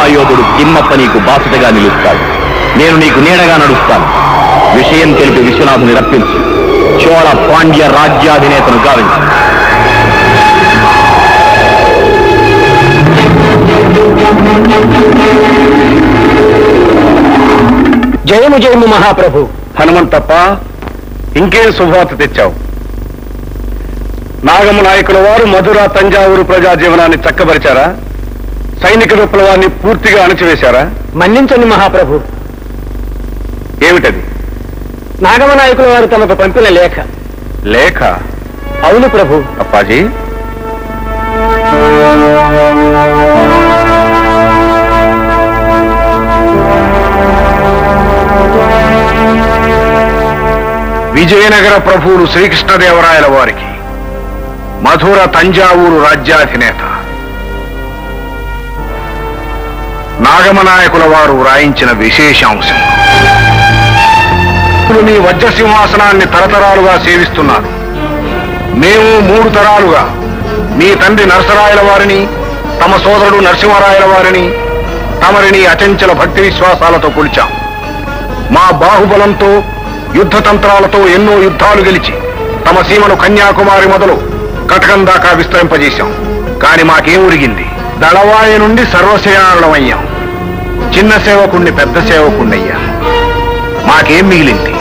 మహాయోధుడు తిమ్మప్ప నీకు బాసటగా నిలుస్తాడు. నేను నీకు నీడగా నడుస్తాను. విషయం తెలిపి విశ్వనాథుని రప్పించు. చోళ పాండ్య రాజ్యాధినేతను గావించు. జయము జయము మహాప్రభు. హనుమంతప్ప, ఇంకేం శుభవార్త తెచ్చావు? నాగమ నాయకుల వారు మధుర తంజావూరు ప్రజా జీవనాన్ని చక్కబరిచారా? సైనిక విప్లవాన్ని పూర్తిగా అణచివేశారా? మన్నించండి మహాప్రభు. ఏమిటది? నాగమ నాయకుల వారు తమకు పంపిన లేఖ. లేఖ? అవును ప్రభు. అప్పాజీ, విజయనగర ప్రభువులు శ్రీకృష్ణదేవరాయల వారికి మధుర తంజావూరు రాజ్యాధినేత నాగమనాయకుల వారు వ్రాయించిన విశేషాంశం. మీ వజ్రసింహాసనాన్ని తరతరాలుగా సేవిస్తున్నారు. మేము 3 తరాలుగా మీ తండ్రి నరసరాయల వారిని, తమ సోదరుడు నరసింహరాయల వారిని, తమరిని అచంచల భక్తి విశ్వాసాలతో కొలిచాం. మా బాహుబలంతో, యుద్ధతంత్రాలతో ఎన్నో యుద్ధాలు గెలిచి తమ సీమను కన్యాకుమారి మొదలు కటకం దాకా విస్తరింపజేశాం. కాని మాకేం ఉరిగింది? దళవాయి నుండి సర్వసేనారులమయ్యాం. చిన్న సేవకుణ్ణి పెద్ద సేవకుణ్ణయ్యా. మాకేం మిగిలింది?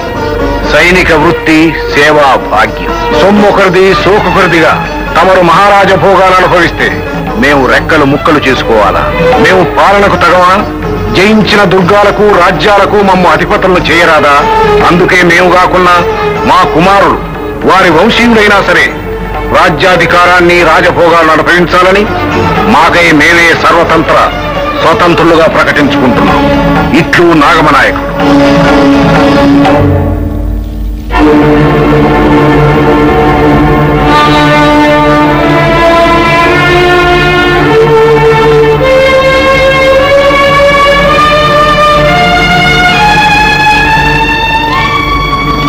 సైనిక వృత్తి, సేవా భాగ్యం. సొమ్మొకరిది సోకొకరిదిగా తమరు మహారాజ భోగాలు అనుభవిస్తే మేము రెక్కలు ముక్కలు చేసుకోవాలా? మేము పాలనకు తగవా? జయించిన దుర్గాలకు, రాజ్యాలకు మమ్మ అధిపతులను చేయరాదా? అందుకే మేము కాకున్నా మా కుమారులు, వారి వంశీయుడైనా సరే రాజ్యాధికారాన్ని, రాజభోగాలను అనుభవించాలని మాకై మేమే సర్వతంత్ర స్వతంత్రులుగా ప్రకటించుకుంటున్నాం. ఇట్లు నాగమనాయకుడు.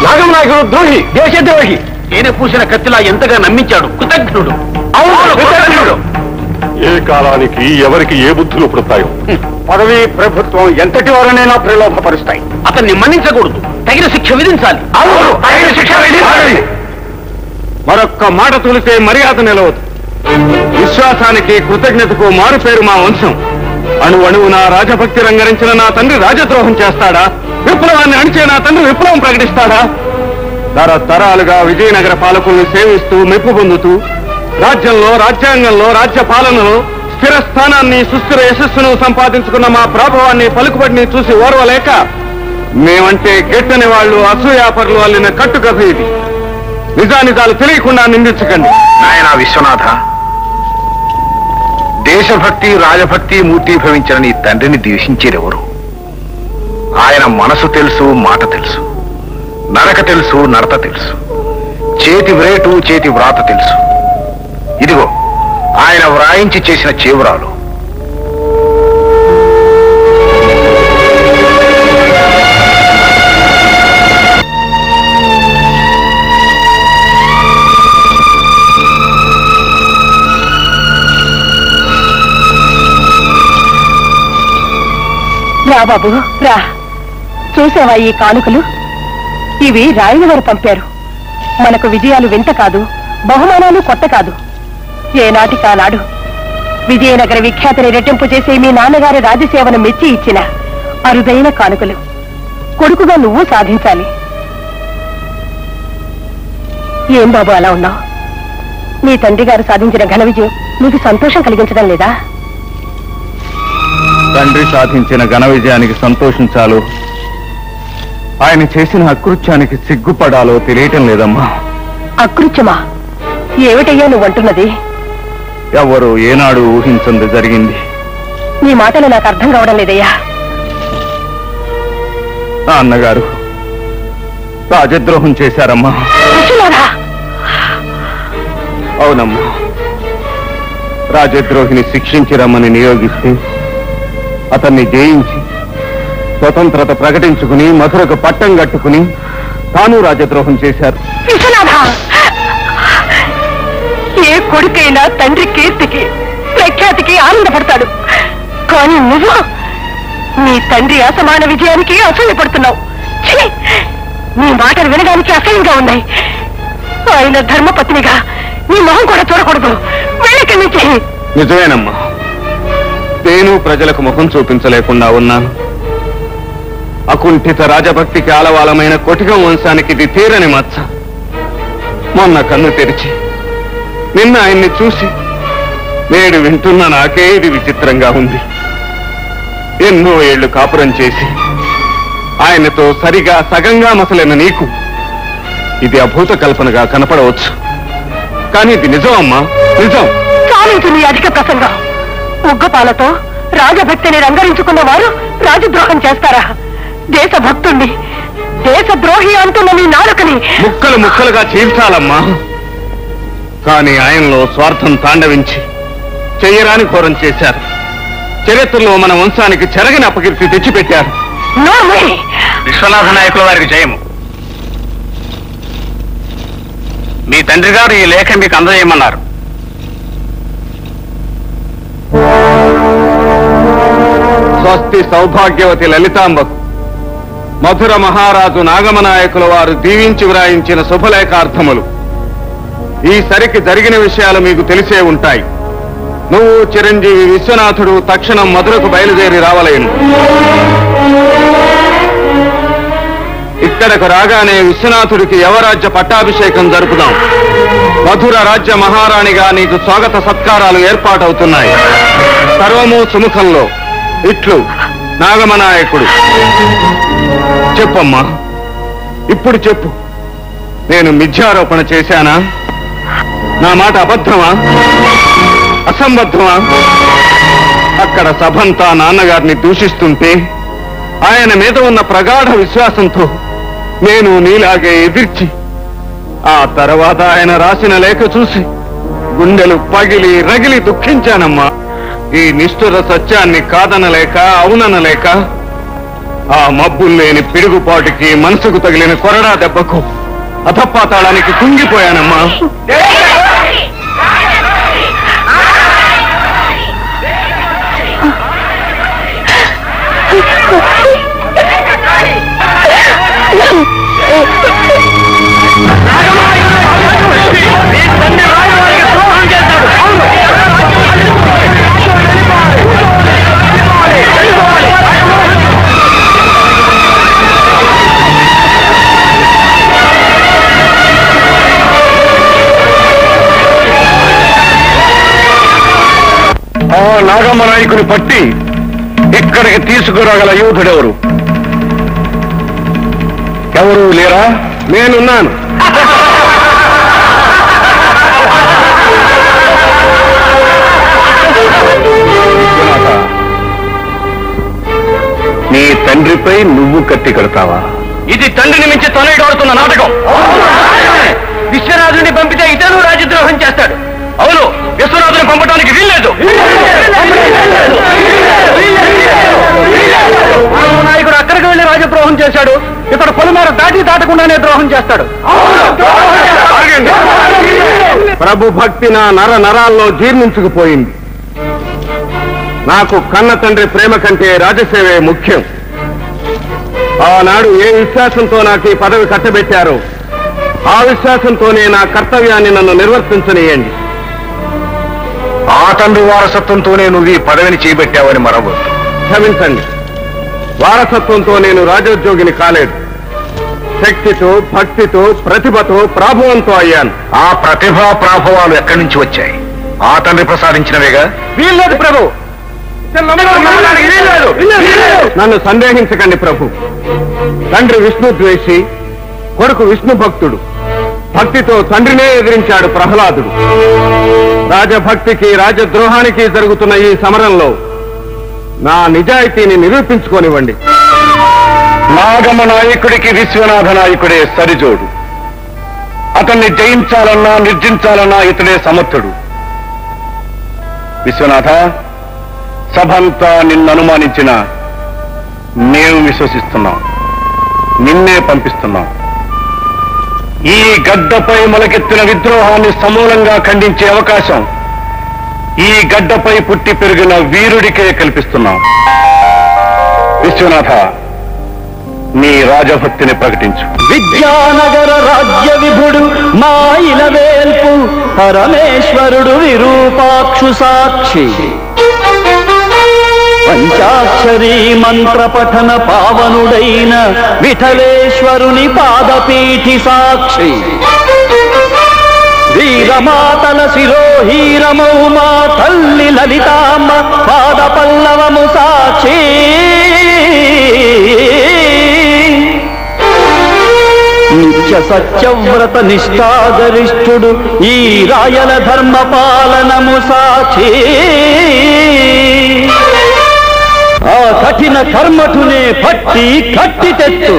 నాగమనాయకుడు ద్రోహి, దేశద్రోహి. తేనె పూసిన కత్తిలా ఎంతగా నమ్మించాడు. కృతజ్ఞుడు. కృతజ్ఞుడు. ఏ కాలానికి ఎవరికి ఏ బుద్ధులు పుడతాయో. పదవి, ప్రభుత్వం ఎంతటి వారనైనా ప్రలోభపరుస్తాయి. అతన్ని మన్నించకూడదు. తగిన శిక్ష విధించాలి. మరొక్క మాట తొలితే మర్యాద నిలవదు. విశ్వాసానికి, కృతజ్ఞతకు మారుపేరు మా వంశం. అణువణువున రాజభక్తి రంగరించిన నా తండ్రి రాజద్రోహం చేస్తాడా? విప్లవాన్ని అణిచే నా తండ్రి విప్లవం ప్రకటిస్తాడా? తరతరాలుగా విజయనగర పాలకుల్ని సేవిస్తూ మెప్పు పొందుతూ రాజ్యంలో, రాజ్యాంగంలో, రాజ్య పాలనలో స్థిర స్థానాన్ని, సుస్థిర యశస్సును సంపాదించుకున్న మా ప్రభావాన్ని, పలుకుబడిని చూసి ఓర్వలేక మేమంటే గెట్టని వాళ్ళు, అసూయాపరులు అల్లిన కట్టుకథ ఇది. నిజానిజాలు తెలియకుండా నిందించకండి. నాయనా విశ్వనాథ, దేశభక్తి, రాజభక్తి మూర్తీభవించిన నీ తండ్రిని ద్వేషించేరెవరు? ఆయన మనసు తెలుసు, మాట తెలుసు, నడక తెలుసు, నడత తెలుసు, చేతి వ్రేటు, చేతి వ్రాత తెలుసు. ఇదిగో ఆయన వ్రాయించి చేసిన చేవురాలు. రా బాబు రా. చూసావా ఈ కానుకలు? ఇవి రాయని వారు పంపారు. మనకు విజయాలు వింత కాదు, బహుమానాలు కొత్త కాదు. ఏనాటికానాడు విజయనగర విఖ్యాతిని రెట్టింపు చేసే మీ నాన్నగారి రాజసేవను మెచ్చి ఇచ్చిన అరుదైన కానుకలు. కొడుకుగా నువ్వు సాధించాలి. ఏం బాబు అలా ఉన్నావు? నీ తండ్రి గారు సాధించిన ఘన విజయం నీకు సంతోషం కలిగించడం లేదా? తండ్రి సాధించిన ఘన విజయానికి సంతోషించాలో, ఆయన చేసిన అకృత్యానికి సిగ్గుపడాలో తెలియటం లేదమ్మా. అకృత్యమా? ఏమిటయ్యా నువ్వంటున్నది? ఎవరు ఏనాడు ఊహించింది జరిగింది. నీ మాటలు నాకు అర్థం కావడం లేదయ్యా. అన్నగారు రాజద్రోహం చేశారమ్మా. అవునమ్మా, రాజద్రోహిని శిక్షించి రమ్మని నియోగిస్తే అతన్ని జయించి స్వతంత్రత ప్రకటించుకుని మధురకు పట్టం కట్టుకుని తాను రాజద్రోహం చేశారు. ఏ కొడుకైనా తండ్రి కీర్తికి, ప్రఖ్యాతికి ఆనందపడతాడు. కానీ నువ్వు నీ తండ్రి అసమాన విజయానికి అసూయపడుతున్నావు. నీ మాటలు వినడానికి అసహ్యంగా ఉన్నాయి. ఆయన ధర్మపత్నిగా నీ మొహం కూడా చూడకూడదు. వెళ్ళిక్కడి నుంచి. నిజమేనమ్మా, నేను ప్రజలకు ముఖం చూపించలేకుండా ఉన్నాను. అకుంఠిత రాజభక్తికి ఆలవాలమైన కొటికం వంశానికి ఇది తీరని మచ్చ. మొన్న కన్ను తెరిచి నిన్న ఆయన్ని చూసి నేడు వింటున్న నాకే ఇది విచిత్రంగా ఉంది. ఎన్నో ఏళ్లు కాపురం చేసి ఆయనతో సరిగా సగంగా మసలైన నీకు ఇది అభూత కల్పనగా కనపడవచ్చు. కానీ ఇది నిజం అమ్మా, నిజం. చాలించు నీ అధిక ప్రసంగం. ఉగ్గపాలతో రాజభక్తిని రంగరించుకున్న వారు రాజద్రోహం చేస్తారా? దేశభక్తుణ్ణి దేశద్రోహి అంటున్న నీ నాలుకని ముక్కలు ముక్కలుగా చీల్చాలమ్మా. కానీ ఆయనలో స్వార్థం తాండవించి చెయ్యరాని ఘోరం చేశారు. చరిత్రలో మన వంశానికి చెరగని అపకీర్తి తెచ్చిపెట్టారు. విశ్వనాథ నాయకుల వారికి జయము. మీ తండ్రి గారు ఈ లేఖ మీకు అందజేయమన్నారు. స్వస్తి సౌభాగ్యవతి లలితాంబకు మధుర మహారాజు నాగమనాయకుల వారు దీవించి వ్రాయించిన శుభలేఖార్థములు. ఈ సరికి జరిగిన విషయాలు మీకు తెలిసే ఉంటాయి. నువ్వు చిరంజీవి విశ్వనాథుడు తక్షణం మధురకు బయలుదేరి రావలేను. ఇక్కడకు రాగానే విశ్వనాథుడికి యవరాజ్య పట్టాభిషేకం జరుపుదాం. మధుర రాజ్య మహారాణిగా నీకు స్వాగత సత్కారాలు ఏర్పాటవుతున్నాయి. సర్వము సుముఖంలో. ఇట్లు నాగమనాయకుడు. చెప్పమ్మా, ఇప్పుడు చెప్పు, నేను మిథ్యారోపణ చేశానా? నా మాట అబద్ధమా, అసంబద్ధమా? అక్కడ సభంతా నాన్నగారిని దూషిస్తుంటే ఆయన మీద ఉన్న ప్రగాఢ విశ్వాసంతో నేను నీలాగే ఎదిర్చి ఆ తర్వాత ఆయన రాసిన లేఖ చూసి గుండెలు పగిలి రగిలి దుఃఖించానమ్మా. ఈ నిష్ఠుర సత్యాన్ని కాదనలేక అవుననలేక ఆ మబ్బులు లేని పిడుగుపాటుకి మనసుకు తగిలిన కొరడా దెబ్బకు అధపాతాళానికి కుంగిపోయానమ్మా. ఆ నాగమ్మ నాయకుని పట్టి ఇక్కడికి తీసుకురాగల యూథుడెవరు? ఎవరు లేరా? నేనున్నాను. నీ తండ్రిపై నువ్వు కత్తి కడతావా? ఇది తండ్రిని మించి తొలగిడుతున్న నాటకం. విశ్వనాథుని పంపితే ఇతను రాజద్రోహం చేస్తాడు. అవును, విశ్వనాథుని పంపడానికి వీల్లేదు. నాయకుడు అక్కడికి వెళ్లి రాజద్రోహం చేశాడు. ఇతడు పొలిమేర దాటకుండానే ద్రోహం చేస్తాడు. ప్రభు భక్తి నా నర నరాల్లో జీర్ణించుకుపోయింది. నాకు కన్న తండ్రి ప్రేమ కంటే రాజసేవే ముఖ్యం. ఆనాడు ఏ విశ్వాసంతో నాకు ఈ పదవి కట్టబెట్టారో ఆ విశ్వాసంతోనే నా కర్తవ్యాన్ని నన్ను నిర్వర్తించనీయండి. ఆ తండ్రి వారసత్వంతోనే నువ్వు ఈ పదవిని చేపట్టావని మరవద్దు. క్షమించండి, వారసత్వంతో నేను రాజోద్యోగిని కాలేదు. శక్తితో, భక్తితో, ప్రతిభతో, ప్రాభవంతో అయ్యాను. ఆ ప్రతిభా ప్రాభవాలు ఎక్కడి నుంచి వచ్చాయి? ఆ తండ్రి ప్రసాదించినవేగా. వీల్లేదు ప్రభు, నన్ను సందేహించకండి ప్రభు. తండ్రి విష్ణు ద్వేషి, కొడుకు విష్ణు భక్తుడు. భక్తితో తండ్రినే ఎదిరించాడు ప్రహ్లాదుడు. రాజభక్తికి రాజద్రోహానికి జరుగుతున్న ఈ సమరంలో నా నిజాయితీని నిరూపించుకోనివ్వండి. నాగమ నాయకుడికి విశ్వనాథ నాయకుడే సరిజోడు. అతన్ని జయించాలన్నా నిర్జించాలన్నా ఇతడే సమర్థుడు. విశ్వనాథ, సభంతా నిన్ను అనుమానించిన మేము విశ్వసిస్తున్నాం, నిన్నే పంపిస్తున్నాం. ఈ గడ్డపై మొలకెత్తిన విద్రోహాన్ని సమూలంగా ఖండించే అవకాశం ఈ గడ్డపై పుట్టి పెరిగిన వీరుడికే కల్పిస్తున్నాం. విశ్వనాథ, నీ రాజభక్తిని ప్రకటించు. విద్యానగర రాజ్య విభుడు మాయిల వేల్పు పరమేశ్వరుడు విరూపాక్షు సాక్షి పంచాక్షరీ మంత్ర పఠన పావనుడైన విఠలేశ్వరుని పాదపీఠి సాక్షి వీరమాతల శిరోహీరమౌమా తల్లి లలితామ్మ పాద పల్లవము సాక్షి నిత్య సత్యవ్రత నిష్ఠాగరిష్ఠుడు ఈ రాయల ధర్మ పాలనము సాక్షి ఆ కఠిన కర్మఠునే పట్టి కట్టి తెత్తు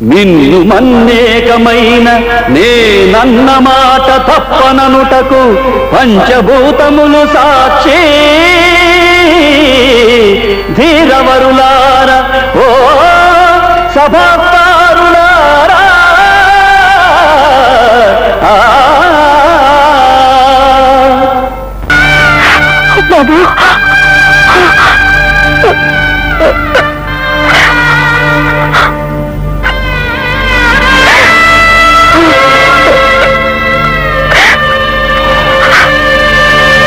నిన్ను మన్నేకమైన నేనన్న మాట తప్పననుటకు పంచభూతములు సాక్షి ధీరవరులార ఓ సభాపారులారా బాబు